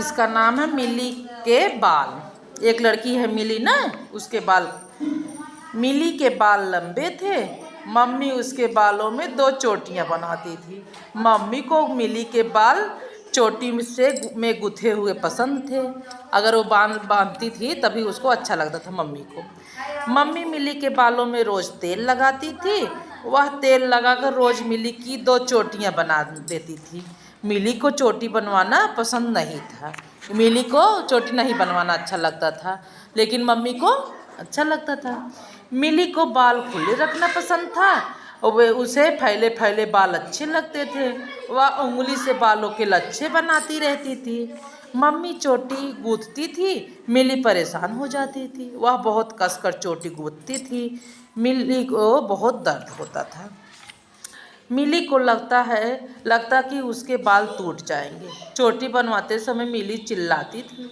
इसका नाम है मिली के बाल। एक लड़की है मिली ना, उसके बाल, मिली के बाल लंबे थे। मम्मी उसके बालों में 2 चोटियां बनाती थी। मम्मी को मिली के बाल चोटी में गुथे हुए पसंद थे। अगर वो बांधती थी तभी उसको अच्छा लगता था मम्मी को। मम्मी मिली के बालों में रोज़ तेल लगाती थी। वह तेल लगाकर रोज़ मिली की 2 चोटियां बना देती थी। मिली को चोटी बनवाना पसंद नहीं था। मिली को चोटी नहीं बनवाना अच्छा लगता था, लेकिन मम्मी को अच्छा लगता था। मिली को बाल खुले रखना पसंद था और वे उसे फैले फैले बाल अच्छे लगते थे। वह उंगली से बालों के लच्छे बनाती रहती थी। मम्मी चोटी गूंथती थी, मिली परेशान हो जाती थी। वह बहुत कसकर चोटी गूंथती थी। मिली को बहुत दर्द होता था। मिली को लगता कि उसके बाल टूट जाएंगे। चोटी बनवाते समय मिली चिल्लाती थी।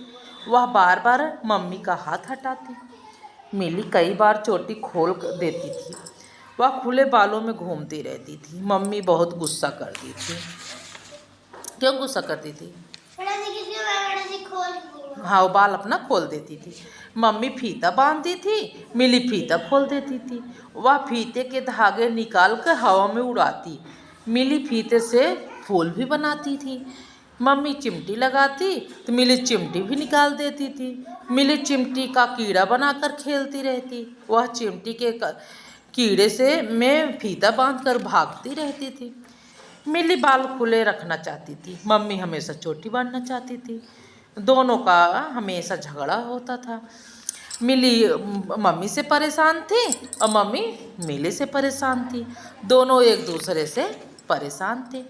वह बार बार मम्मी का हाथ हटाती। मिली कई बार चोटी खोल देती थी। वह खुले बालों में घूमती रहती थी। मम्मी बहुत गुस्सा करती थी। क्यों गुस्सा करती थी? हाँ, वो बाल अपना खोल देती थी। मम्मी फीता बांधती थी, मिली फीता खोल देती थी। वह फीते के धागे निकाल कर हवा में उड़ाती। मिली फीते से फूल भी बनाती थी। मम्मी चिमटी लगाती तो मिली चिमटी भी निकाल देती थी। मिली चिमटी का कीड़ा बनाकर खेलती रहती। वह चिमटी के कीड़े से में फीता बांधकर भागती रहती थी। मिली बाल खुले रखना चाहती थी। मम्मी हमेशा चोटी बांधना चाहती थी। दोनों का हमेशा झगड़ा होता था। मिली मम्मी से परेशान थी और मम्मी मिली से परेशान थी। दोनों एक दूसरे से परेशान थे।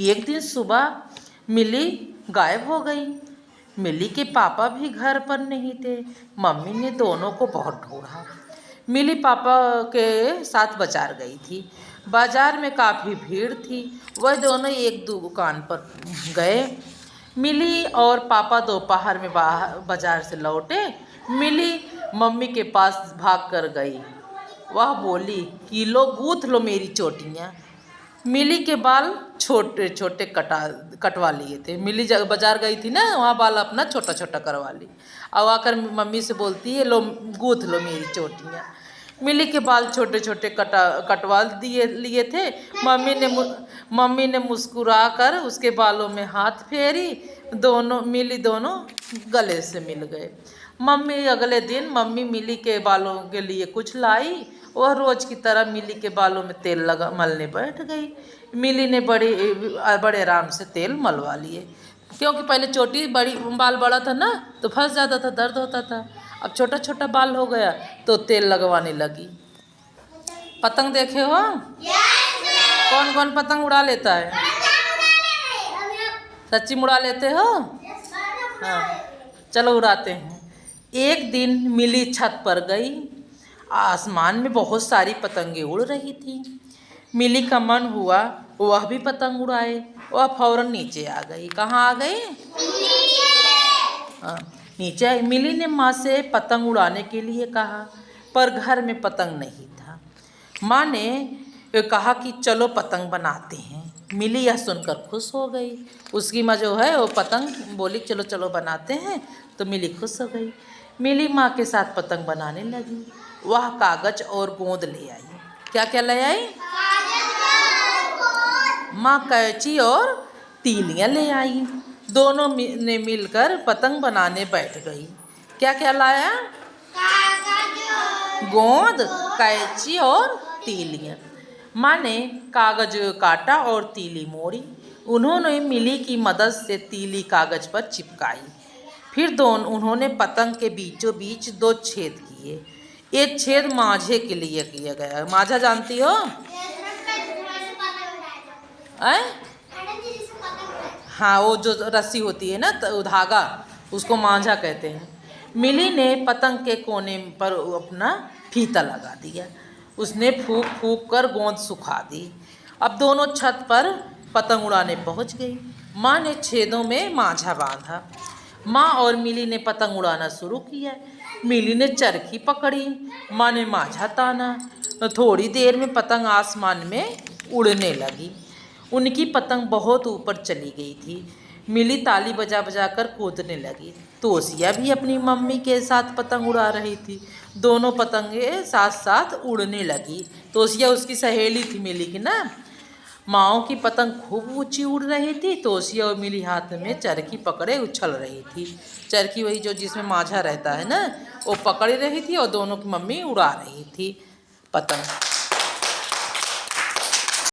एक दिन सुबह मिली गायब हो गई। मिली के पापा भी घर पर नहीं थे। मम्मी ने दोनों को बहुत ढूंढा। मिली पापा के साथ बाजार गई थी। बाजार में काफ़ी भीड़ थी। वह दोनों एक दुकान पर गए। मिली और पापा दोपहर में बाजार से लौटे। मिली मम्मी के पास भाग कर गई। वह बोली कि लो गूंथ लो मेरी चोटियाँ। मिली के बाल छोटे छोटे कटवा लिए थे। मिली बाजार गई थी ना, वहाँ बाल अपना छोटा छोटा करवा ली। अब आकर मम्मी से बोलती है लो गूंथ लो मेरी चोटियाँ। मिली के बाल छोटे छोटे कटवा लिए थे। मम्मी ने मुस्कुरा कर उसके बालों में हाथ फेरी। मिली दोनों गले से मिल गए। अगले दिन मम्मी मिली के बालों के लिए कुछ लाई। वह रोज की तरह मिली के बालों में तेल मलने बैठ गई। मिली ने बड़े आराम से तेल मलवा लिए, क्योंकि पहले चोटी बाल बड़ा था ना तो फंस जाता था, दर्द होता था। अब छोटा छोटा बाल हो गया तो तेल लगवाने लगी। पतंग देखे हो? कौन कौन पतंग उड़ा लेता है? सच्ची उड़ा लेते हो? हाँ, चलो उड़ाते हैं। एक दिन मिली छत पर गई। आसमान में बहुत सारी पतंगें उड़ रही थी। मिली का मन हुआ वह भी पतंग उड़ाए। वह फौरन नीचे आ गई। कहाँ आ गई? नीचे आई। मिली ने माँ से पतंग उड़ाने के लिए कहा, पर घर में पतंग नहीं था। माँ ने कहा कि चलो पतंग बनाते हैं। मिली यह सुनकर खुश हो गई। उसकी माँ जो है वो पतंग बोली चलो चलो बनाते हैं, तो मिली खुश हो गई। मिली माँ के साथ पतंग बनाने लगी। वह कागज और गोंद ले आई। क्या क्या ले आई? माँ कैंची और तीलियाँ ले आई। दोनों ने मिलकर पतंग बनाने बैठ गई। क्या क्या लाया? गोंद, कैंची और तीलियाँ। माँ ने कागज काटा और तीली मोड़ी। उन्होंने मिली की मदद से तीली कागज पर चिपकाई। फिर उन्होंने पतंग के बीचों बीच 2 छेद किए। एक छेद माझे के लिए किया गया। माझा जानती हो? हाँ, वो जो रस्सी होती है ना, धागा, उसको माझा कहते हैं। मिली ने पतंग के कोने पर अपना फीता लगा दिया। उसने फूंक फूंक कर गोंद सुखा दी। अब दोनों छत पर पतंग उड़ाने पहुंच गई। माँ ने छेदों में माझा बांधा। माँ और मिली ने पतंग उड़ाना शुरू किया। मिली ने चरखी पकड़ी, माँ ने माझा ताना। थोड़ी देर में पतंग आसमान में उड़ने लगी। उनकी पतंग बहुत ऊपर चली गई थी। मिली ताली बजा बजा कर कूदने लगी। तोसिया भी अपनी मम्मी के साथ पतंग उड़ा रही थी। दोनों पतंगे साथ साथ उड़ने लगी। तोसिया उसकी सहेली थी मिली की ना। माओ की पतंग खूब ऊंची उड़ रही थी। तोसिया और मिली हाथ में चरखी पकड़े उछल रही थी। चरखी वही जो जिसमें माझा रहता है ना, वो पकड़ रही थी और दोनों की मम्मी उड़ा रही थी पतंग।